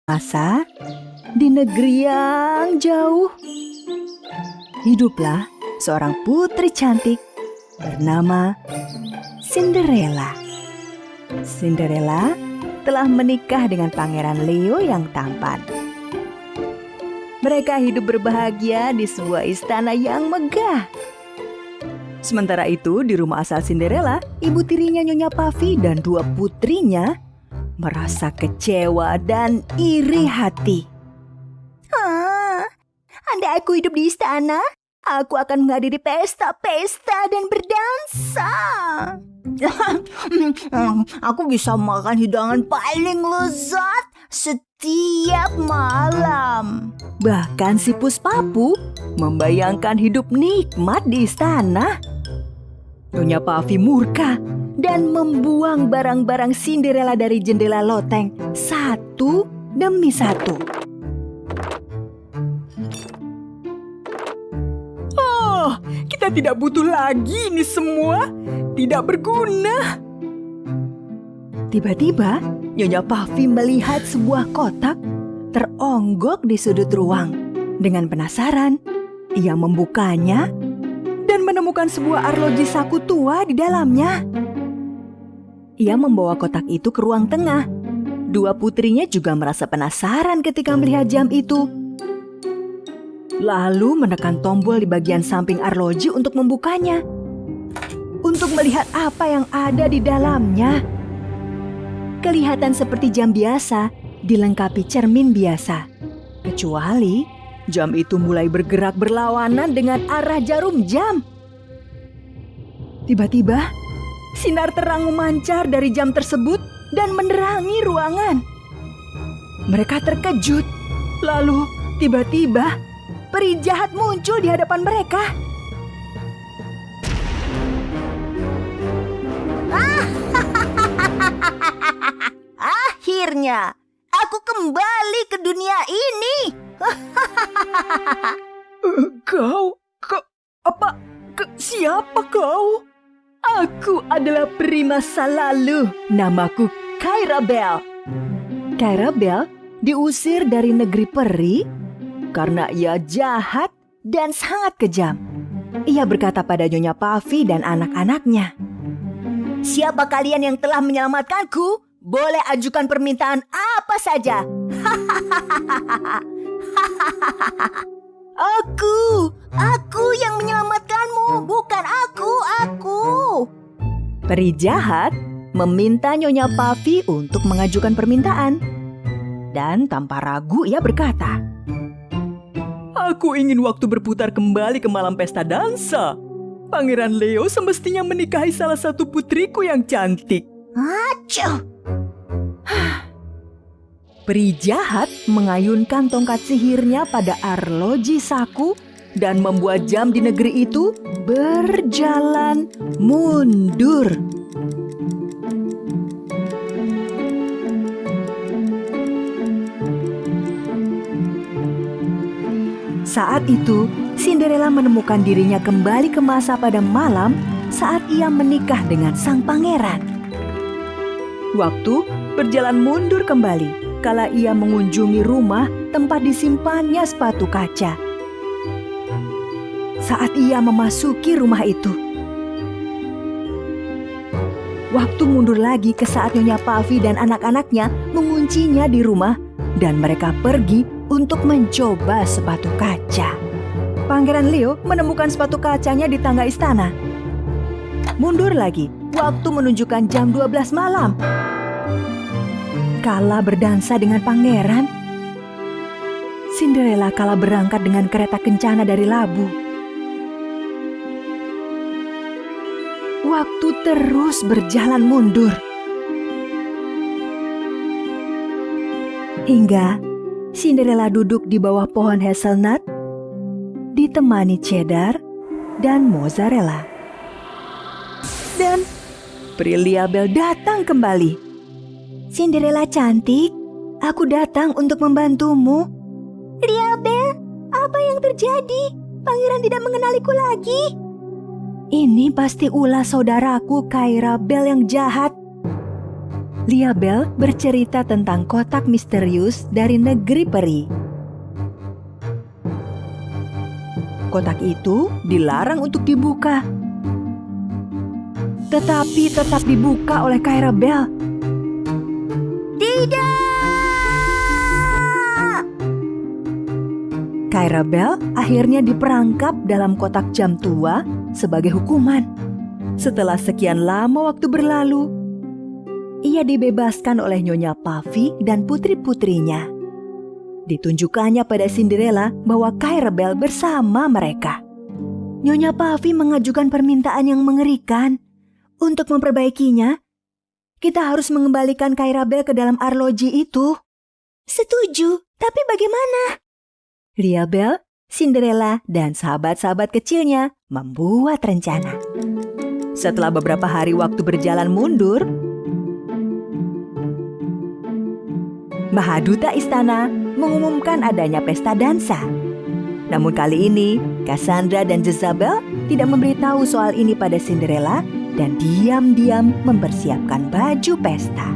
masa di negeri yang jauh, hiduplah seorang putri cantik bernama Cinderella. Cinderella telah menikah dengan Pangeran Leo yang tampan. Mereka hidup berbahagia di sebuah istana yang megah. Sementara itu, di rumah asal Cinderella, ibu tirinya Nyonya Puffy dan dua putrinya merasa kecewa dan iri hati. Andai aku hidup di istana, aku akan menghadiri pesta-pesta dan berdansa. Aku bisa makan hidangan paling lezat setiap malam. Bahkan si Puspapu membayangkan hidup nikmat di istana. Nyonya Puffy murka dan membuang barang-barang Cinderella dari jendela loteng satu demi satu. Kita tidak butuh lagi ini semua. Tidak berguna. Tiba-tiba, Nyonya Puffy melihat sebuah kotak teronggok di sudut ruang. Dengan penasaran, ia membukanya dan menemukan sebuah arloji saku tua di dalamnya. Ia membawa kotak itu ke ruang tengah. Dua putrinya juga merasa penasaran ketika melihat jam itu. Lalu menekan tombol di bagian samping arloji untuk membukanya. Untuk melihat apa yang ada di dalamnya. Kelihatan seperti jam biasa, dilengkapi cermin biasa. Kecuali jam itu mulai bergerak berlawanan dengan arah jarum jam. Tiba-tiba, sinar terang memancar dari jam tersebut dan menerangi ruangan. Mereka terkejut. Lalu, tiba-tiba, peri jahat muncul di hadapan mereka. Akhirnya, aku kembali ke dunia ini. Siapa kau? Aku adalah peri masa lalu. Namaku Kyra Bell. Kyra Bell diusir dari negeri peri karena ia jahat dan sangat kejam. Ia berkata pada Nyonya Puffy dan anak-anaknya, "Siapa kalian yang telah menyelamatkanku, boleh ajukan permintaan apa saja." Aku yang menyelamatkanmu, bukan aku. Peri jahat meminta Nyonya Puffy untuk mengajukan permintaan. Dan tanpa ragu ia berkata, "Aku ingin waktu berputar kembali ke malam pesta dansa. Pangeran Leo semestinya menikahi salah satu putriku yang cantik." Acuh! Peri jahat mengayunkan tongkat sihirnya pada arloji saku dan membuat jam di negeri itu berjalan mundur. Saat itu, Cinderella menemukan dirinya kembali ke masa pada malam saat ia menikah dengan sang pangeran. Waktu berjalan mundur kembali kala ia mengunjungi rumah tempat disimpannya sepatu kaca. Saat ia memasuki rumah itu, waktu mundur lagi ke saat Nyonya Puffy dan anak-anaknya menguncinya di rumah dan mereka pergi untuk mencoba sepatu kaca. Pangeran Leo menemukan sepatu kacanya di tangga istana. Mundur lagi, waktu menunjukkan jam 12 malam. Kala berdansa dengan pangeran, Cinderella kala berangkat dengan kereta kencana dari Labu. Waktu terus berjalan mundur. Hingga Cinderella duduk di bawah pohon hazelnut, ditemani cheddar dan mozzarella. Dan Peri Liabel datang kembali. "Cinderella cantik, aku datang untuk membantumu." "Liabel, apa yang terjadi? Pangeran tidak mengenaliku lagi." "Ini pasti ulah saudaraku Kyra Bell yang jahat." Liabel bercerita tentang kotak misterius dari negeri peri. Kotak itu dilarang untuk dibuka, tetapi tetap dibuka oleh Kyra Bell. Tidak! Kyra Bell akhirnya diperangkap dalam kotak jam tua sebagai hukuman. Setelah sekian lama waktu berlalu, ia dibebaskan oleh Nyonya Puffy dan putri-putrinya. Ditunjukkannya pada Cinderella bahwa Kyra Bell bersama mereka. Nyonya Puffy mengajukan permintaan yang mengerikan. Untuk memperbaikinya, kita harus mengembalikan Kyra Bell ke dalam arloji itu. Setuju, tapi bagaimana? Liabel, Cinderella, dan sahabat-sahabat kecilnya membuat rencana. Setelah beberapa hari waktu berjalan mundur, Mahaduta Istana mengumumkan adanya pesta dansa. Namun kali ini, Cassandra dan Jezabel tidak memberitahu soal ini pada Cinderella dan diam-diam mempersiapkan baju pesta.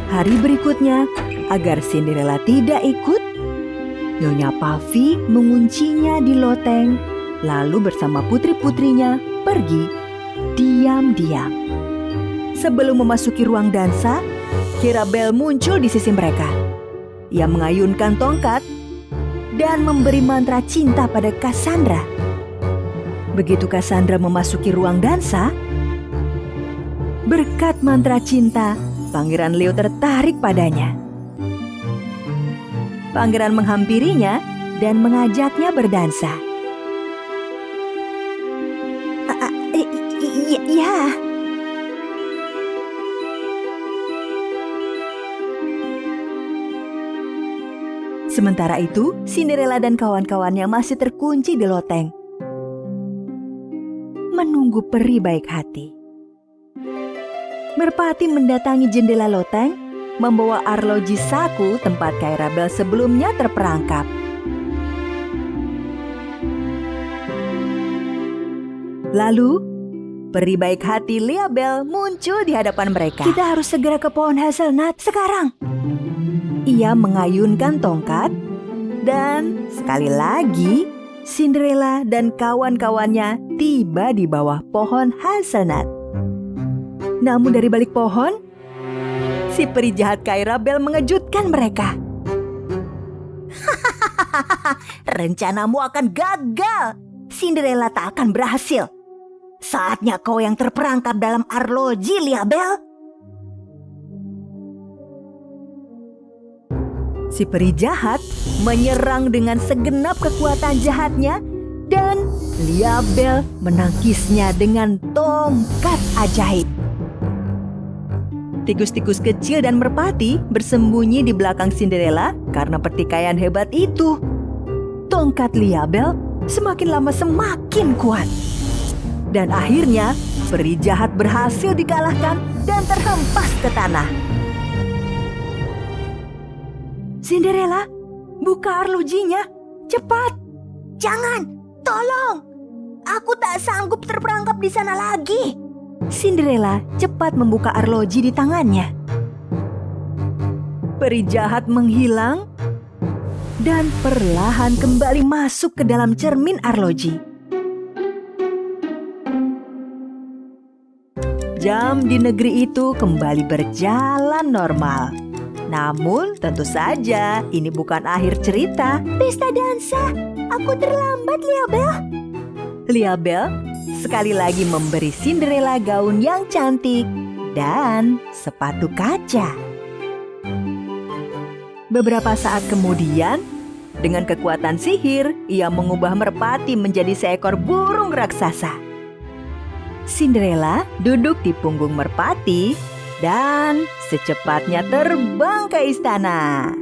Hari berikutnya, agar Cinderella tidak ikut, Nyonya Puffy menguncinya di loteng, lalu bersama putri-putrinya pergi diam-diam. Sebelum memasuki ruang dansa, Kyra Bell muncul di sisi mereka. Ia mengayunkan tongkat dan memberi mantra cinta pada Cassandra. Begitu Cassandra memasuki ruang dansa, berkat mantra cinta, Pangeran Leo tertarik padanya. Pangeran menghampirinya dan mengajaknya berdansa. Ya. Sementara itu, Cinderella dan kawan-kawannya masih terkunci di loteng, menunggu peri baik hati. Merpati mendatangi jendela loteng, membawa arloji saku tempat Kyra Bell sebelumnya terperangkap. Lalu, peri baik hati Liabel muncul di hadapan mereka. Kita harus segera ke pohon hazelnut sekarang. Ia mengayunkan tongkat dan sekali lagi Cinderella dan kawan-kawannya tiba di bawah pohon hazelnut. Namun dari balik pohon, si peri jahat Kyra Bell mengejutkan mereka. Rencanamu akan gagal. Cinderella tak akan berhasil. Saatnya kau yang terperangkap dalam arloji, Liabel. Si peri jahat menyerang dengan segenap kekuatan jahatnya dan Liabel menangkisnya dengan tongkat ajaib. Tikus-tikus kecil dan merpati bersembunyi di belakang Cinderella karena pertikaian hebat itu. Tongkat Liabel semakin lama semakin kuat. Dan akhirnya peri jahat berhasil dikalahkan dan terhempas ke tanah. Cinderella, buka arlojinya, cepat! Jangan, tolong! Aku tak sanggup terperangkap di sana lagi. Cinderella cepat membuka arloji di tangannya. Peri jahat menghilang dan perlahan kembali masuk ke dalam cermin arloji. Jam di negeri itu kembali berjalan normal. Namun tentu saja ini bukan akhir cerita. Pesta dansa, aku terlambat, Liabel. Liabel sekali lagi memberi Cinderella gaun yang cantik dan sepatu kaca. Beberapa saat kemudian, dengan kekuatan sihir, ia mengubah merpati menjadi seekor burung raksasa. Cinderella duduk di punggung merpati dan secepatnya terbang ke istana.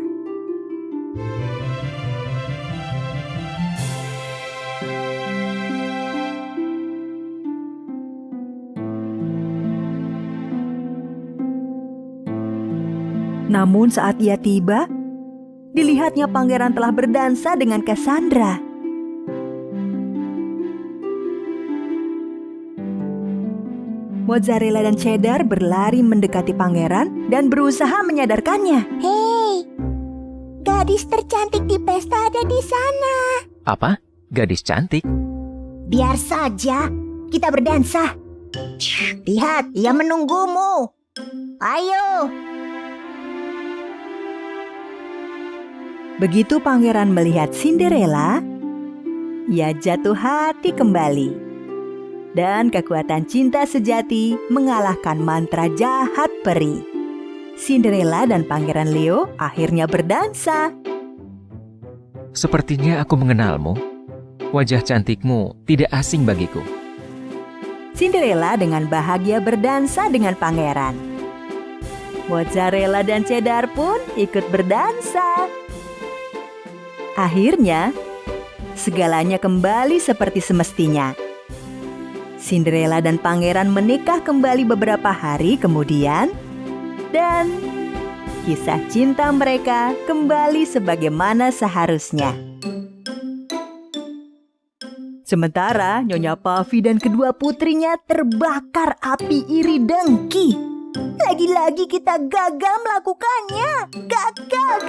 Namun saat ia tiba, dilihatnya pangeran telah berdansa dengan Cassandra. Mozzarella dan cheddar berlari mendekati pangeran dan berusaha menyadarkannya. Hei, gadis tercantik di pesta ada di sana. Apa? Gadis cantik? Biar saja, kita berdansa. Lihat, ia menunggumu. Ayo. Begitu pangeran melihat Cinderella, ia jatuh hati kembali. Dan kekuatan cinta sejati mengalahkan mantra jahat peri. Cinderella dan Pangeran Leo akhirnya berdansa. Sepertinya aku mengenalmu. Wajah cantikmu tidak asing bagiku. Cinderella dengan bahagia berdansa dengan pangeran. Mozzarella dan cheddar pun ikut berdansa. Akhirnya, segalanya kembali seperti semestinya. Cinderella dan pangeran menikah kembali beberapa hari kemudian, dan kisah cinta mereka kembali sebagaimana seharusnya. Sementara Nyonya Puffy dan kedua putrinya terbakar api iri dengki. Lagi-lagi kita gagal melakukannya. Gagal.